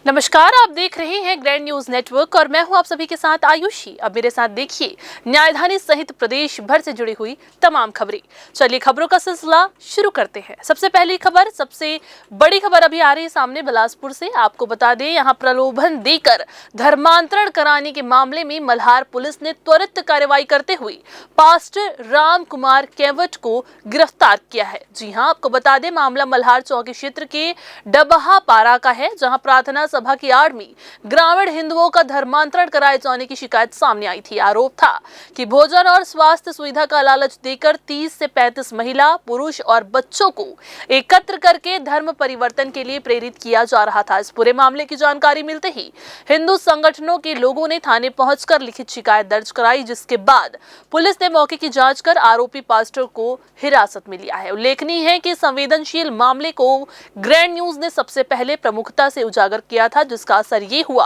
नमस्कार, आप देख रहे हैं ग्रैंड न्यूज नेटवर्क और मैं हूं आप सभी के साथ आयुषी। अब मेरे साथ देखिए न्यायधानी सहित प्रदेश भर से जुड़ी हुई तमाम खबरें। चलिए खबरों का सिलसिला शुरू करते हैं। सबसे पहली खबर, सबसे बड़ी खबर अभी आ रही है सामने बिलासपुर से। आपको बता दें, यहां प्रलोभन देकर धर्मांतरण कराने के मामले में मल्हार पुलिस ने त्वरित कार्रवाई करते हुए पास्टर राम कुमार केवट को गिरफ्तार किया है। जी हां, आपको बता दें, मामला मल्हार चौकी क्षेत्र के डबहा पारा का है, जहां प्रार्थना सभा की आड़ में ग्रामीण हिंदुओं का धर्मांतरण कराए जाने की शिकायत सामने आई थी। आरोप था कि भोजन और स्वास्थ्य सुविधा का लालच देकर 30 से 35 महिला, पुरुष और बच्चों को एकत्र करके धर्म परिवर्तन के लिए प्रेरित किया जा रहा था। इस पूरे मामले की जानकारी मिलते ही हिंदू संगठनों के लोगों ने थाने पहुंचकर लिखित शिकायत दर्ज कराई, जिसके बाद पुलिस ने मौके की जांच कर आरोपी पास्टर को हिरासत में लिया है। उल्लेखनीय है कि संवेदनशील मामले को ग्रैंड न्यूज ने सबसे पहले प्रमुखता से उजागर किया था, जिसका असर ये हुआ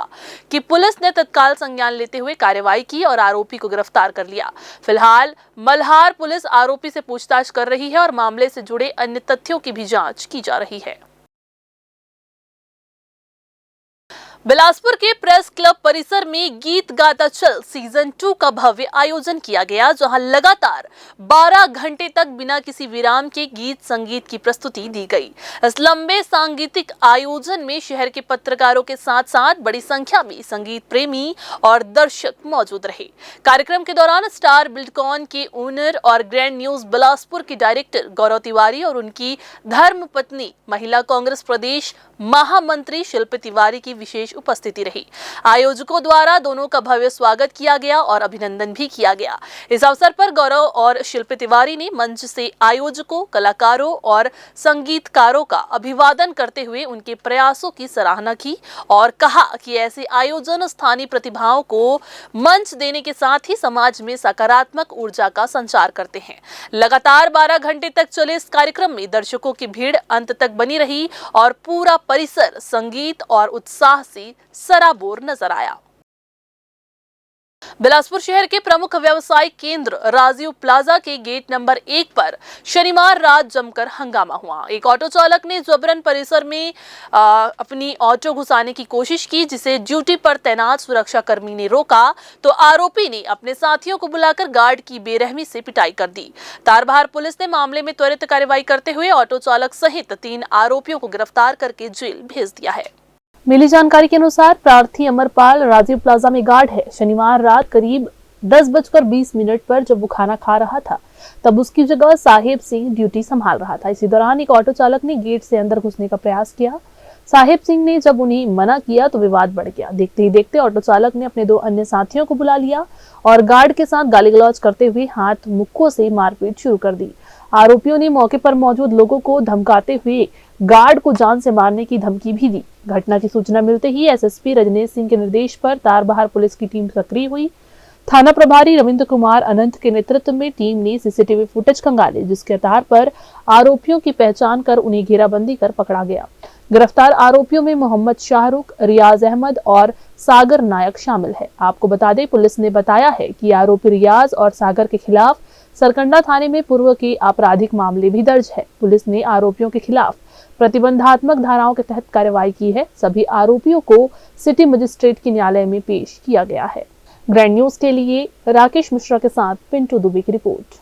कि पुलिस ने तत्काल संज्ञान लेते हुए कार्रवाई की और आरोपी को गिरफ्तार कर लिया। फिलहाल मल्हार पुलिस आरोपी से पूछताछ कर रही है और मामले से जुड़े अन्य तथ्यों की भी जांच की जा रही है। बिलासपुर के प्रेस क्लब परिसर में गीत गाता चल सीजन 2 का भव्य आयोजन किया गया, जहां लगातार 12 घंटे तक बिना किसी विराम के गीत संगीत की प्रस्तुति दी गई। इस लंबे सांगीतिक आयोजन में शहर के पत्रकारों के साथ साथ बड़ी संख्या में संगीत प्रेमी और दर्शक मौजूद रहे। कार्यक्रम के दौरान स्टार बिल्डकॉन के ओनर और ग्रैंड न्यूज बिलासपुर की डायरेक्टर गौरव तिवारी और उनकी धर्मपत्नी महिला कांग्रेस प्रदेश महामंत्री शिल्पी तिवारी की विशेष उपस्थिति रही। आयोजकों द्वारा दोनों का भव्य स्वागत किया गया और अभिनंदन भी किया गया। इस अवसर पर गौरव और शिल्पी तिवारी ने मंच से आयोजकों, कलाकारों और संगीतकारों का अभिवादन करते हुए उनके प्रयासों की सराहना की और कहा कि ऐसे आयोजन स्थानीय प्रतिभाओं को मंच देने के साथ ही समाज में सकारात्मक ऊर्जा का संचार करते हैं। लगातार 12 घंटे तक चले इस कार्यक्रम में दर्शकों की भीड़ अंत तक बनी रही और पूरा परिसर संगीत और उत्साह से सराबोर नजर आया। बिलासपुर शहर के प्रमुख व्यवसायिक केंद्र राजीव प्लाजा के गेट नंबर 1 पर शनिवार रात जमकर हंगामा हुआ। एक ऑटो चालक ने जबरन परिसर में अपनी ऑटो घुसाने की कोशिश की, जिसे ड्यूटी पर तैनात सुरक्षा कर्मी ने रोका तो आरोपी ने अपने साथियों को बुलाकर गार्ड की बेरहमी से पिटाई कर दी। तारबहार पुलिस ने मामले में त्वरित कार्रवाई करते हुए ऑटो चालक सहित 3 आरोपियों को गिरफ्तार करके जेल भेज दिया है। मिली जानकारी के अनुसार प्रार्थी अमरपाल राजीव प्लाजा में गार्ड है। शनिवार रात करीब 10:20 पर जब वो खाना खा रहा था, तब उसकी जगह साहेब सिंह ड्यूटी संभाल रहा था। इसी दौरान एक ऑटो चालक ने गेट से अंदर घुसने का प्रयास किया। साहेब सिंह ने जब उन्हें मना किया तो विवाद बढ़ गया। देखते ही देखते ऑटो चालक ने अपने 2 अन्य साथियों को बुला लिया और गार्ड के साथ गाली गलौज करते हुए हाथ मुक्कों से मारपीट शुरू कर दी। आरोपियों ने मौके पर मौजूद लोगों को धमकाते हुए गार्ड को जान से मारने की धमकी भी दी। घटना की सूचना मिलते ही एसएसपी रजनेश सिंह के निर्देश पर तारबहार पुलिस की टीम सक्रिय हुई। थाना प्रभारी रविंद्र कुमार अनंत के नेतृत्व में टीम ने सीसीटीवी फुटेज खंगाले, जिसके आधार पर आरोपियों की पहचान कर उन्हें घेराबंदी कर पकड़ा गया। गिरफ्तार आरोपियों में मोहम्मद शाहरुख, रियाज अहमद और सागर नायक शामिल है। आपको बता दें, पुलिस ने बताया है कि आरोपी रियाज और सागर के खिलाफ सरकंडा थाने में पूर्व के आपराधिक मामले भी दर्ज है। पुलिस ने आरोपियों के खिलाफ प्रतिबंधात्मक धाराओं के तहत कार्रवाई की है। सभी आरोपियों को सिटी मजिस्ट्रेट के न्यायालय में पेश किया गया है। ग्रैंड न्यूज के लिए राकेश मिश्रा के साथ पिंटू दुबे की रिपोर्ट।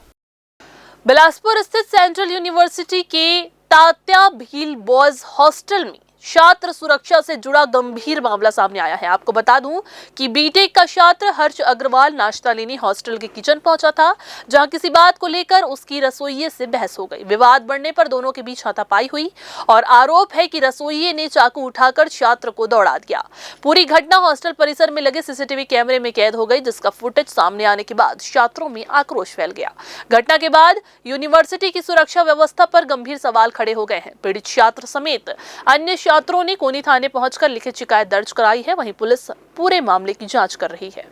बिलासपुर स्थित सेंट्रल यूनिवर्सिटी के तात्या भील बॉयज हॉस्टल में छात्र सुरक्षा से जुड़ा गंभीर मामला सामने आया है। आपको बता दूं कि बीटेक का छात्र हर्ष अग्रवाल नाश्ता लेने हॉस्टल के किचन पहुंचा था, जहां किसी बात को लेकर उसकी रसोइये से बहस हो गई। विवाद बढ़ने पर दोनों के बीच हाथापाई हुई और आरोप है कि रसोइये ने चाकू उठाकर छात्र को दौड़ा दिया। पूरी घटना हॉस्टल परिसर में लगे सीसीटीवी कैमरे में कैद हो गई, जिसका फुटेज सामने आने के बाद छात्रों में आक्रोश फैल गया। घटना के बाद यूनिवर्सिटी की सुरक्षा व्यवस्था पर गंभीर सवाल खड़े हो गए हैं। पीड़ित छात्र समेत अन्य छात्रों ने कोनी थाने पहुंचकर लिखित शिकायत दर्ज कराई है। वहीं पुलिस पूरे मामले की जांच कर रही है।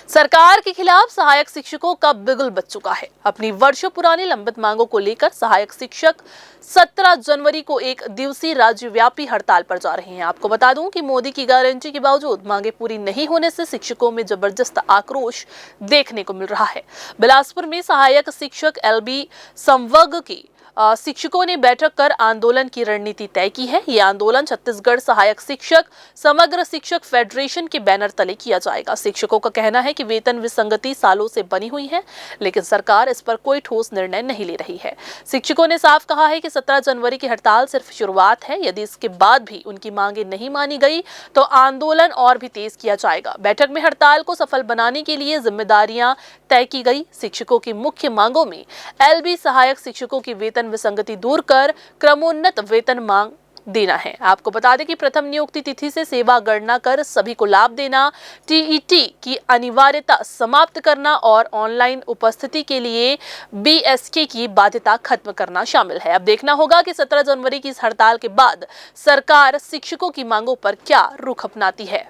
सरकार के खिलाफ सहायक शिक्षकों का बिगुल बज चुका है। अपनी वर्षों पुरानी लंबित मांगों को लेकर सहायक शिक्षक 17 जनवरी को एक दिवसीय राज्यव्यापी हड़ताल पर जा रहे हैं। आपको बता दूं कि मोदी की गारंटी के बावजूद मांगे पूरी नहीं होने से शिक्षकों में जबरदस्त आक्रोश देखने को मिल रहा है। बिलासपुर में सहायक शिक्षक एलबी संवर्ग की शिक्षकों ने बैठक कर आंदोलन की रणनीति तय की है। ये आंदोलन छत्तीसगढ़ सहायक शिक्षक समग्र शिक्षक फेडरेशन के बैनर तले किया जाएगा। शिक्षकों का कहना है कि वेतन विसंगति सालों से बनी हुई है, लेकिन सरकार इस पर कोई ठोस निर्णय नहीं ले रही है। शिक्षकों ने साफ कहा है कि 17 जनवरी की हड़ताल सिर्फ शुरुआत है। यदि इसके बाद भी उनकी मांगे नहीं मानी गई तो आंदोलन और भी तेज किया जाएगा। बैठक में हड़ताल को सफल बनाने के लिए जिम्मेदारियां तय की गई। शिक्षकों की मुख्य मांगों में एलबी सहायक शिक्षकों की वेतन विसंगति दूर कर क्रमोन्नत वेतन मांग देना है। आपको बता दें कि प्रथम नियुक्ति तिथि से सेवा गणना कर सभी को लाभ देना, टीईटी की अनिवार्यता समाप्त करना और ऑनलाइन उपस्थिति के लिए बीएसके की बाध्यता खत्म करना शामिल है। अब देखना होगा कि 17 जनवरी की इस हड़ताल के बाद सरकार शिक्षकों की मांगों पर क्या रुख अपनाती है।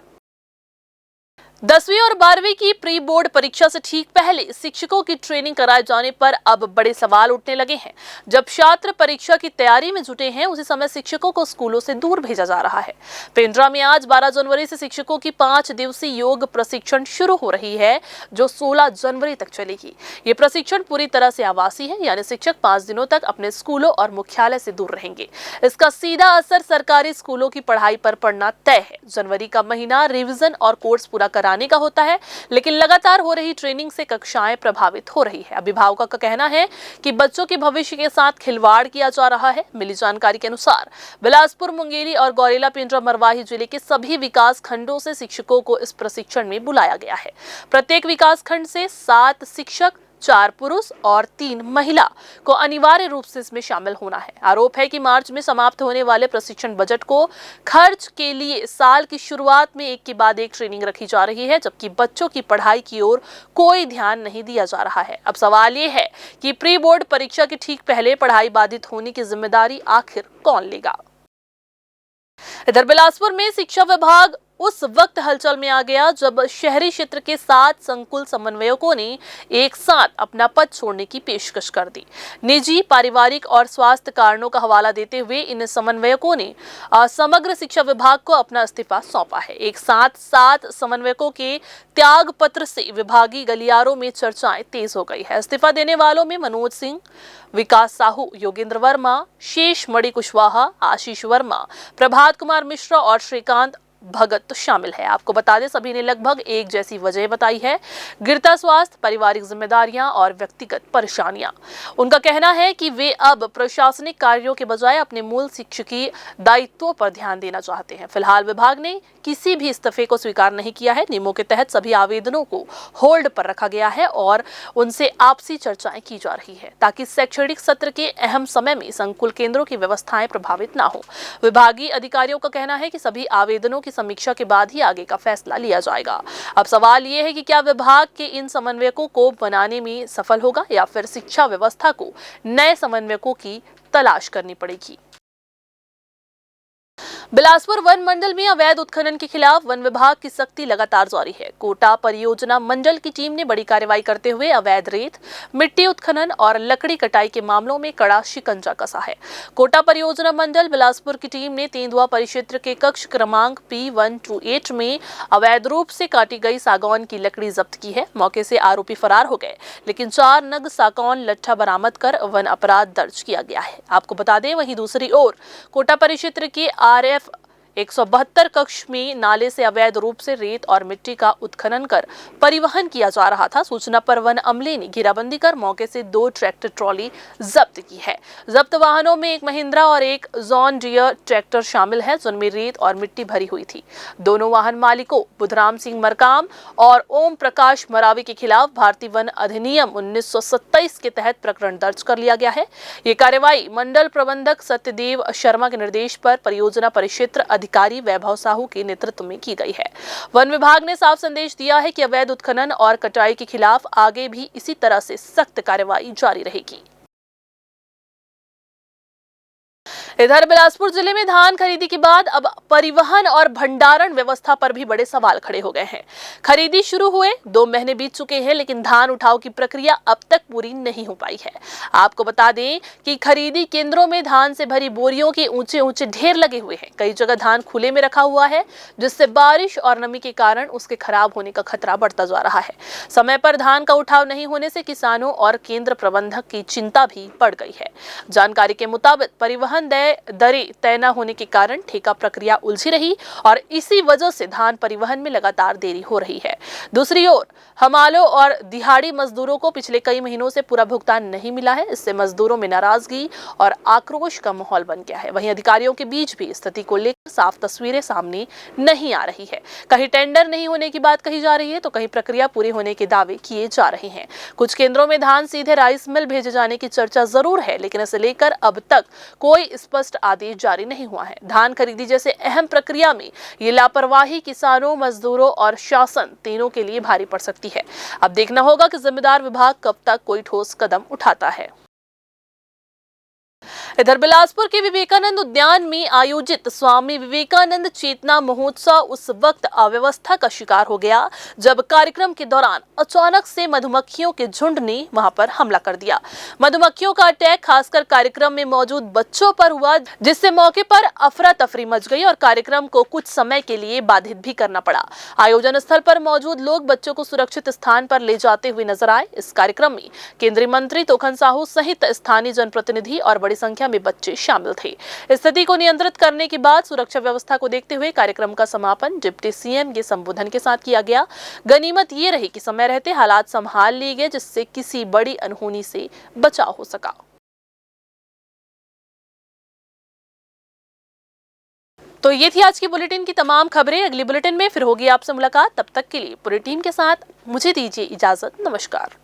10वीं और 12वीं की प्री बोर्ड परीक्षा से ठीक पहले शिक्षकों की ट्रेनिंग कराए जाने पर अब बड़े सवाल उठने लगे हैं। जब छात्र परीक्षा की तैयारी में जुटे हैं, उसी समय शिक्षकों को स्कूलों से दूर भेजा जा रहा है। पेंड्रा में आज 12 जनवरी से शिक्षकों की 5 दिवसीय योग प्रशिक्षण शुरू हो रही है, जो 16 जनवरी तक चलेगी। ये प्रशिक्षण पूरी तरह से आवासीय है, यानी शिक्षक 5 दिनों तक अपने स्कूलों और मुख्यालय से दूर रहेंगे। इसका सीधा असर सरकारी स्कूलों की पढ़ाई पर पड़ना तय है। जनवरी का महीना रिविजन और कोर्स पूरा कराने का होता है, लेकिन लगातार हो रही ट्रेनिंग से कक्षाएं प्रभावित हो रही है। अभिभावकों का कहना है कि बच्चों के भविष्य के साथ खिलवाड़ किया जा रहा है। मिली जानकारी के अनुसार बिलासपुर, मुंगेली और गौरेला, पेंड्रा, मरवाही जिले के सभी विकास खंडों से शिक्षकों को इस प्रशिक्षण में बुलाया गया है। प्रत्येक विकास खंड से 7 शिक्षक, 4 पुरुष और 3 महिला को अनिवार्य रूप से इसमें शामिल होना है। आरोप है कि मार्च में समाप्त होने वाले प्रशिक्षण बजट को खर्च के लिए साल की शुरुआत में एक के बाद एक ट्रेनिंग रखी जा रही है, जबकि बच्चों की पढ़ाई की ओर कोई ध्यान नहीं दिया जा रहा है। अब सवाल ये है कि प्री बोर्ड परीक्षा के ठीक पहले पढ़ाई बाधित होने की जिम्मेदारी आखिर कौन लेगा। इधर बिलासपुर में शिक्षा विभाग उस वक्त हलचल में आ गया जब शहरी क्षेत्र के 7 संकुल समन्वयकों ने एक साथ अपना पद छोड़ने की पेशकश कर दी। निजी, पारिवारिक और स्वास्थ्य कारणों का हवाला देते हुए इन समन्वयकों ने समग्र शिक्षा विभाग को अपना इस्तीफा सौंपा है। एक साथ 7 समन्वयकों के त्याग पत्र से विभागीय गलियारों में चर्चाएं तेज हो गई है। इस्तीफा देने वालों में मनोज सिंह, विकास साहू, योगेंद्र वर्मा, शेष मणि कुशवाहा, आशीष वर्मा, प्रभात कुमार मिश्रा और श्रीकांत भगत तो शामिल है। आपको बता दें, सभी ने लगभग एक जैसी वजह बताई है: गिरता स्वास्थ्य, पारिवारिक जिम्मेदारियां और व्यक्तिगत परेशानियां। उनका कहना है कि वे अब प्रशासनिक कार्यों के बजाय अपने मूल शिक्षकीय दायित्वों पर ध्यान देना चाहते हैं। फिलहाल विभाग ने किसी भी इस्तीफे को स्वीकार नहीं किया है। नियमों के तहत सभी आवेदनों को होल्ड पर रखा गया है और उनसे आपसी चर्चाएं की जा रही है, ताकि शैक्षणिक सत्र के अहम समय में संकुल केंद्रों की व्यवस्थाएं प्रभावित ना हो। विभागीय अधिकारियों का कहना है कि सभी आवेदनों की समीक्षा के बाद ही आगे का फैसला लिया जाएगा। अब सवाल यह है कि क्या विभाग के इन समन्वयकों को बनाने में सफल होगा या फिर शिक्षा व्यवस्था को नए समन्वयकों की तलाश करनी पड़ेगी। बिलासपुर वन मंडल में अवैध उत्खनन के खिलाफ वन विभाग की सख्ती लगातार जारी है। कोटा परियोजना मंडल की टीम ने बड़ी कार्रवाई करते हुए अवैध रेत, मिट्टी उत्खनन और लकड़ी कटाई के मामलों में कड़ा शिकंजा कसा है। कोटा परियोजना मंडल बिलासपुर की टीम ने तेंदुआ परिक्षेत्र के कक्ष क्रमांक P128 में अवैध रूप से काटी गई सागौन की लकड़ी जब्त की है। मौके से आरोपी फरार हो गए, लेकिन 4 नग सागौन लट्ठा बरामद कर वन अपराध दर्ज किया गया है। आपको बता दें, वहीं दूसरी ओर कोटा परिक्षेत्र के RF 172 कक्ष में नाले से अवैध रूप से रेत और मिट्टी का उत्खनन कर परिवहन किया जा रहा था। सूचना पर वन अमले ने घेराबंदी कर मौके से 2 ट्रैक्टर ट्रॉली जब्त की है। जब्त वाहनों में एक महिंद्रा और एक जॉन डियर ट्रैक्टर शामिल है, जिनमें रेत और मिट्टी भरी हुई थी। दोनों वाहन मालिकों बुधराम सिंह मरकाम और ओम प्रकाश मरावी के खिलाफ भारतीय वन अधिनियम 1927 के तहत प्रकरण दर्ज कर लिया गया है। ये कार्रवाई मंडल प्रबंधक सत्यदेव शर्मा के निर्देश पर परियोजना परिक्षेत्र अधिकारी वैभव साहू के नेतृत्व में की गई है। वन विभाग ने साफ संदेश दिया है कि अवैध उत्खनन और कटाई के खिलाफ आगे भी इसी तरह से सख्त कार्रवाई जारी रहेगी। इधर बिलासपुर जिले में धान खरीदी के बाद अब परिवहन और भंडारण व्यवस्था पर भी बड़े सवाल खड़े हो गए हैं। खरीदी शुरू हुए 2 महीने बीत चुके हैं, लेकिन धान उठाव की प्रक्रिया अब तक पूरी नहीं हो पाई है। आपको बता दें कि खरीदी केंद्रों में धान से भरी बोरियों के ऊंचे ऊंचे ढेर लगे हुए हैं। कई जगह धान खुले में रखा हुआ है, जिससे बारिश और नमी के कारण उसके खराब होने का खतरा बढ़ता जा रहा है। समय पर धान का उठाव नहीं होने से किसानों और केंद्र प्रबंधक की चिंता भी बढ़ गई है। जानकारी के मुताबिक परिवहन दरें तय न होने के कारण ठेका प्रक्रिया उलझी रही और इसी वजह से धान परिवहन में लगातार देरी हो रही है। दूसरी ओर हमालों और दिहाड़ी मजदूरों को पिछले कई महीनों से पूरा भुगतान नहीं मिला है। इससे मजदूरों में नाराजगी और आक्रोश का माहौल बन गया है। वहीं अधिकारियों के बीच भी स्थिति को लेकर साफ तस्वीरें सामने नहीं आ रही है। कहीं टेंडर नहीं होने की बात कही जा रही है, तो कहीं प्रक्रिया पूरी होने के दावे किए जा रहे हैं। कुछ केंद्रों में धान सीधे राइस मिल भेजे जाने की चर्चा जरूर है, लेकिन इसे लेकर अब तक कोई स्पष्ट आदेश जारी नहीं हुआ है। धान खरीदी जैसे अहम प्रक्रिया में ये लापरवाही किसानों, मजदूरों और शासन तीनों के लिए भारी पड़ सकती है। अब देखना होगा कि जिम्मेदार विभाग कब तक कोई ठोस कदम उठाता है। इधर बिलासपुर के विवेकानंद उद्यान में आयोजित स्वामी विवेकानंद चेतना महोत्सव उस वक्त अव्यवस्था का शिकार हो गया जब कार्यक्रम के दौरान अचानक से मधुमक्खियों के झुंड ने वहां पर हमला कर दिया। मधुमक्खियों का अटैक खासकर कार्यक्रम में मौजूद बच्चों पर हुआ, जिससे मौके पर अफरा तफरी मच गई और कार्यक्रम को कुछ समय के लिए बाधित भी करना पड़ा। आयोजन स्थल पर मौजूद लोग बच्चों को सुरक्षित स्थान पर ले जाते हुए नजर आए। इस कार्यक्रम में केंद्रीय मंत्री तोखन साहू सहित स्थानीय जनप्रतिनिधि और बड़ी संख्या में बच्चे शामिल थे। स्थिति को नियंत्रित करने के बाद सुरक्षा व्यवस्था को देखते हुए कार्यक्रम का समापन डिप्टी सीएम के संबोधन के साथ किया गया। गनीमत ये रही कि समय रहते हालात संभाल लिए गए, जिससे किसी बड़ी अनहोनी से बचाव हो सका। तो ये थी आज की बुलेटिन की तमाम खबरें। अगली बुलेटिन में फिर होगी आपसे मुलाकात। तब तक के लिए पूरी टीम के साथ मुझे दीजिए इजाजत। नमस्कार।